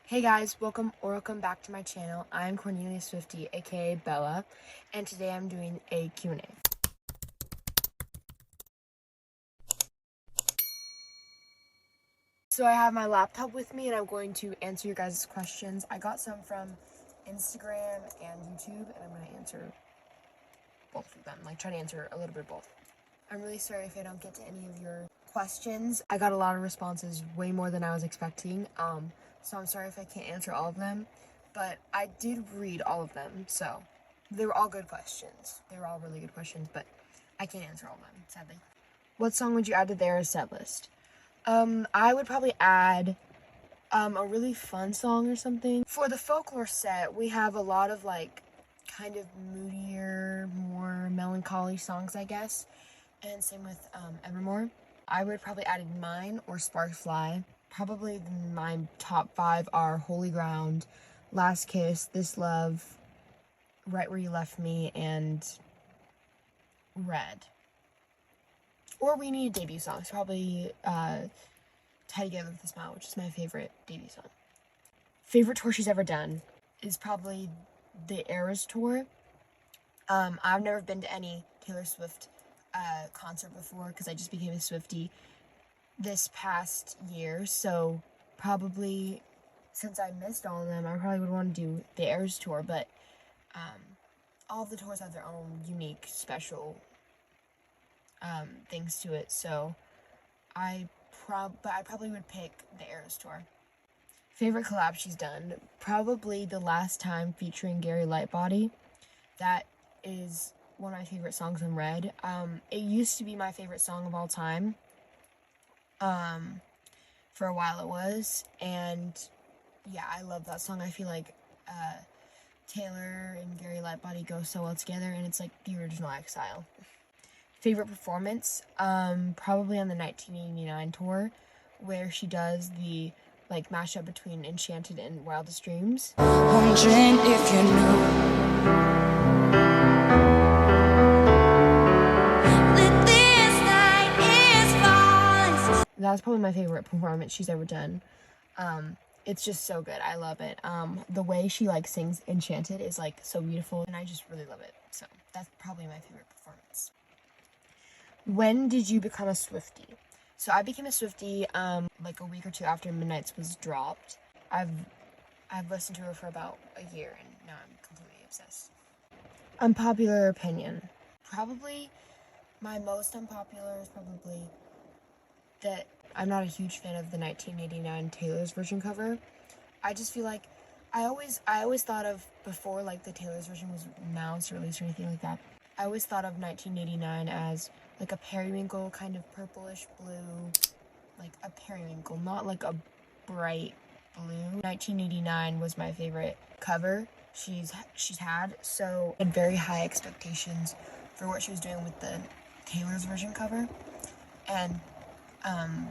Hey guys, welcome back to my channel. I'm Cornelia Swiftie, aka Bella, and today I'm doing a Q&A. So I have my laptop with me and I'm going to answer your guys' questions. I got some from Instagram and YouTube, and I'm going to answer both of them, try to answer a little bit of both. I'm really sorry if I don't get to any of your questions. I got a lot of responses, way more than I was expecting. So I'm sorry if I can't answer all of them, but I did read all of them, so they were all good questions. They were all really good questions, but I can't answer all of them, sadly. What song would you add to their set list? I would probably add a really fun song or something. For the folklore set, we have a lot of kind of moodier, more melancholy songs, I guess. And same with Evermore. I would probably add Mine or Sparks Fly. Probably my top 5 are Holy Ground, Last Kiss, This Love, Right Where You Left Me, and Red. Or We Need a debut song. It's probably Tie Together with a Smile, which is my favorite debut song. Favorite tour she's ever done is probably the Eras tour. I've never been to any Taylor Swift concert before because I just became a Swiftie this past year, so probably since I missed all of them, I probably would want to do the Eras tour, but all of the tours have their own unique, special things to it, so I probably would pick the Eras tour. Favorite collab she's done? Probably The Last Time featuring Gary Lightbody. That is one of my favorite songs on Red. It used to be my favorite song of all time. For a while it was, and yeah, I love that song. I feel like Taylor and Gary Lightbody go so well together, and it's like the original Exile. Favorite performance? Probably on the 1989 tour, where she does the mashup between Enchanted and Wildest Dreams. Wondering if you know that this night is falling. That's probably my favorite performance she's ever done. It's just so good. I love it. The way she sings Enchanted is so beautiful, and I just really love it. So that's probably my favorite performance. When did you become a Swiftie? So I became a Swiftie a week or two after Midnight's was dropped. I've listened to her for about a year, and now I'm completely obsessed. Unpopular opinion. Probably my most unpopular is probably that I'm not a huge fan of the 1989 Taylor's version cover. I just feel like I always thought of, before the Taylor's version was announced or released or anything like that, I always thought of 1989 as a periwinkle, kind of purplish blue, a periwinkle, not a bright blue. 1989 was my favorite cover she's had, so I had very high expectations for what she was doing with the Taylor's version cover, and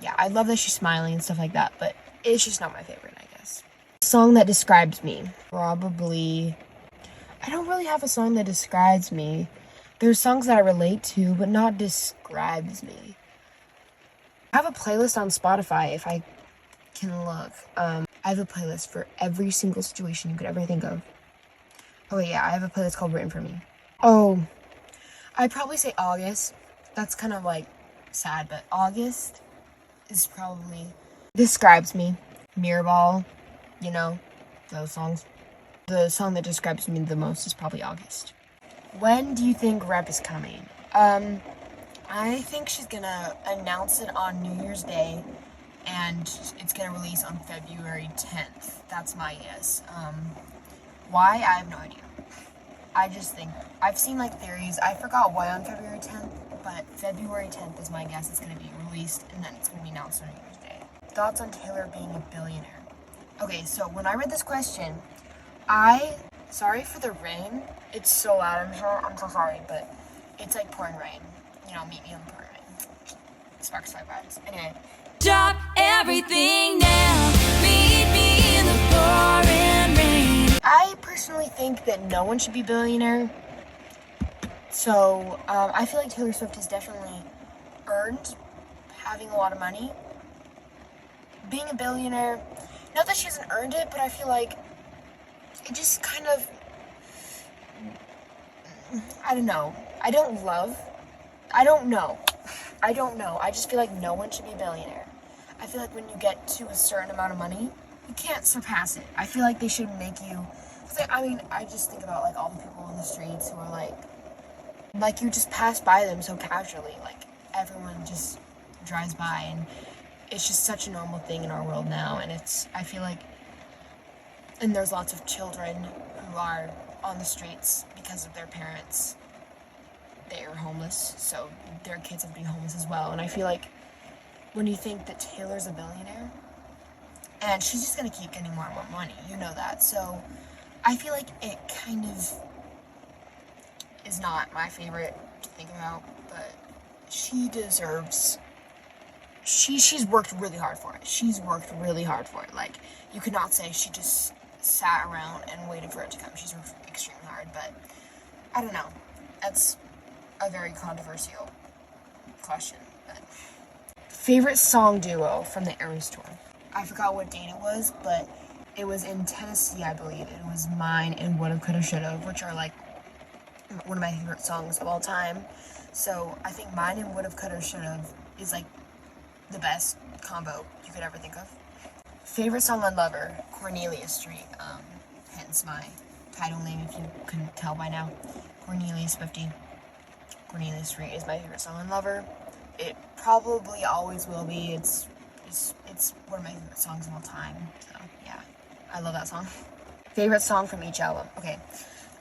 yeah, I love that she's smiling and stuff like that, but it's just not my favorite, I guess. Song that describes me? Probably, I don't really have a song that describes me. There's songs that I relate to, but not describes me. I have a playlist on Spotify, if I can look. I have a playlist for every single situation you could ever think of. Oh yeah, I have a playlist called Written For Me. Oh, I'd probably say August. That's kind of sad, but August is probably describes me. Mirrorball, those songs. The song that describes me the most is probably August. When do you think Rep is coming? I think she's gonna announce it on New Year's Day, and it's gonna release on February 10th. That's my guess. Why? I have no idea. I just think, I've seen theories. I forgot why on February 10th, but February 10th is my guess. It's gonna be released, and then it's gonna be announced on New Year's Day. Thoughts on Taylor being a billionaire? Okay, so when I read this question, sorry for the rain. It's so loud in here. I'm so sorry, but it's pouring rain. Meet me in the pouring rain. Sparks Fly vibes. Anyway. Drop everything now. Meet me in the pouring rain. I personally think that no one should be a billionaire. So, I feel like Taylor Swift has definitely earned having a lot of money. being a billionaire, not that she hasn't earned it, but I feel like it just kind of, I don't know. I don't know. I just feel like no one should be a billionaire. I feel like when you get to a certain amount of money, you can't surpass it. I feel like they should make you, I mean, I just think about like all the people on the streets who are like you just pass by them so casually, like everyone just drives by, and it's just such a normal thing in our world now. And I feel like, and there's lots of children who are on the streets because of their parents. They are homeless, so their kids have been homeless as well. And I feel like when you think that Taylor's a billionaire, and she's just gonna keep getting more and more money, you know that. So I feel like it kind of is not my favorite to think about, but she deserves, she's worked really hard for it. She's worked really hard for it. Like, you could not say she just sat around and waited for it to come. She's worked extremely hard, but I don't know. That's a very controversial question. But favorite song duo from the Eras tour. I forgot what date it was, but it was in Tennessee, I believe. It was mine and Would've, Could've, Should've, which are like one of my favorite songs of all time. So I think mine and Would've, Could've, Should've is like the best combo you could ever think of. Favorite song on Lover, Cornelia Street. Hence my title name, if you couldn't tell by now. Swiftie. Cornelia Street is my favorite song on Lover. It probably always will be. It's one of my favorite songs of all time. So yeah, I love that song. Favorite song from each album. Okay,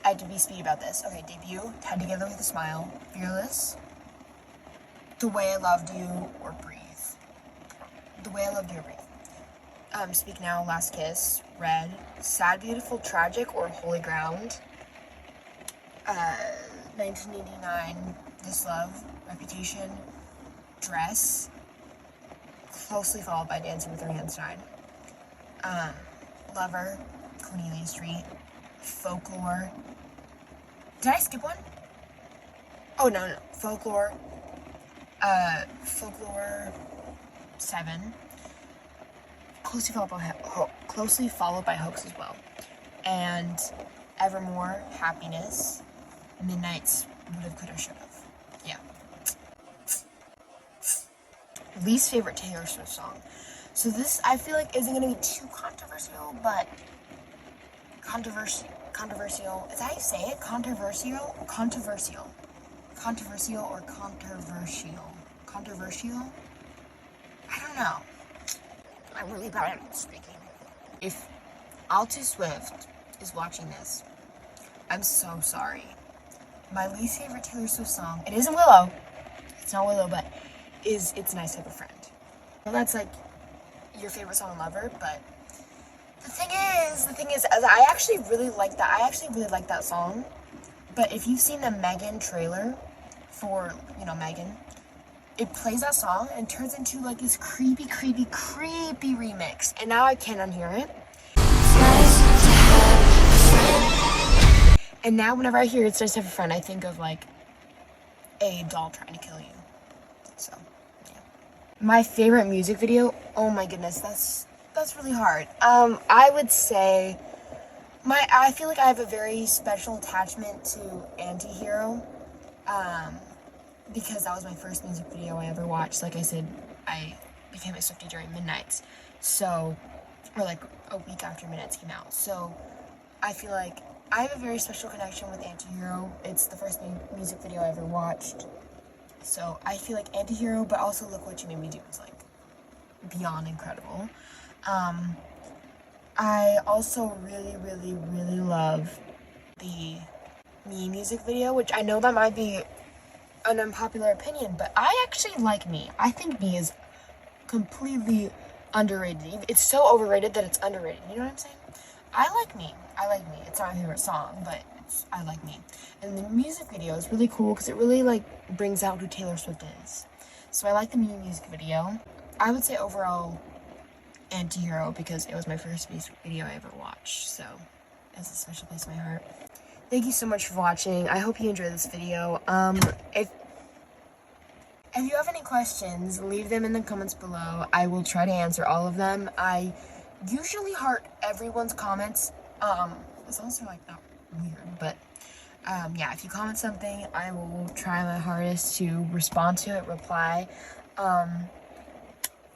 I had to be speedy about this. Okay, debut, Tied Together with a Smile, Fearless, The Way I Loved You, or Breathe. The Way I Loved You, or Breathe. Speak Now, Last Kiss, Red, Sad, Beautiful, Tragic, or Holy Ground. 1989, This Love, Reputation, Dress, closely followed by Dancing with Your Hands Tied. Lover, Cornelia Street, Folklore. Did I skip one? Oh, no. Folklore. Folklore 7. Closely followed by Hoax as well. And Evermore, Happiness, Midnight's Would've, Could've, Should've. Yeah. Least favorite Taylor Swift song. So this, I feel like, isn't going to be too controversial, but controversial. Is that how you say it? Controversial or controversial? I don't know. I'm really bad at speaking. If Altu Swift is watching this, I'm so sorry. My least favorite Taylor Swift song, it isn't Willow. It's not Willow, but It's Nice to Have a Friend. Well, that's like your favorite song on Lover, but the thing is, I actually really like that song. But if you've seen the Megan trailer for, Megan, it plays that song and turns into like this creepy remix. And now I can't unhear it. And now whenever I hear It's Nice to Have a Friend, I think of like a doll trying to kill you. So, yeah. My favorite music video, oh my goodness, that's really hard. I would say I feel like I have a very special attachment to Antihero, because that was my first music video I ever watched. Like I said, I became a Swiftie during Midnights, or like a week after Midnights came out. So I feel like I have a very special connection with Antihero. It's the first music video I ever watched. So I feel like Antihero, but also Look What You Made Me Do is like beyond incredible. I also really love the Me music video, which I know that might be an unpopular opinion, but I actually like Me. I think Me is completely underrated. It's so overrated that it's underrated. You know what I'm saying? I like Me. It's not my favorite song, but I like Me. And the music video is really cool because it really like brings out who Taylor Swift is. So I like the Me music video. I would say overall Antihero, because it was my first music video I ever watched, so it has a special place in my heart. Thank you so much for watching. I hope you enjoyed this video. If you have any questions, leave them in the comments below. I will try to answer all of them. I usually heart everyone's comments, as long as they're like not weird, but yeah, if you comment something, I will try my hardest to respond to it, reply.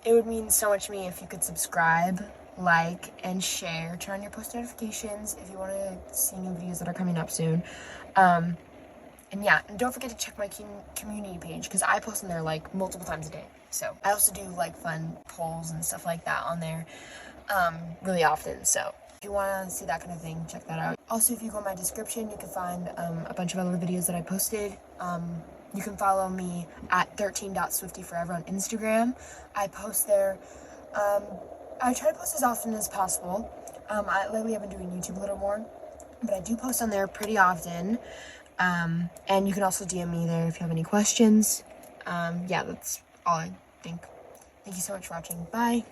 It would mean so much to me if you could subscribe, like, and share. Turn on your post notifications if you want to see new videos that are coming up soon. And yeah, and don't forget to check my community page, because I post on there like multiple times a day. So I also do like fun polls and stuff like that on there really often. So if you want to see that kind of thing, check that out. Also, if you go in my description, you can find a bunch of other videos that I posted. You can follow me at 13.swiftyforever on Instagram. I post there. I try to post as often as possible. Lately I've been doing YouTube a little more, but I do post on there pretty often. And you can also DM me there if you have any questions. Yeah, that's all I think. Thank you so much for watching. Bye.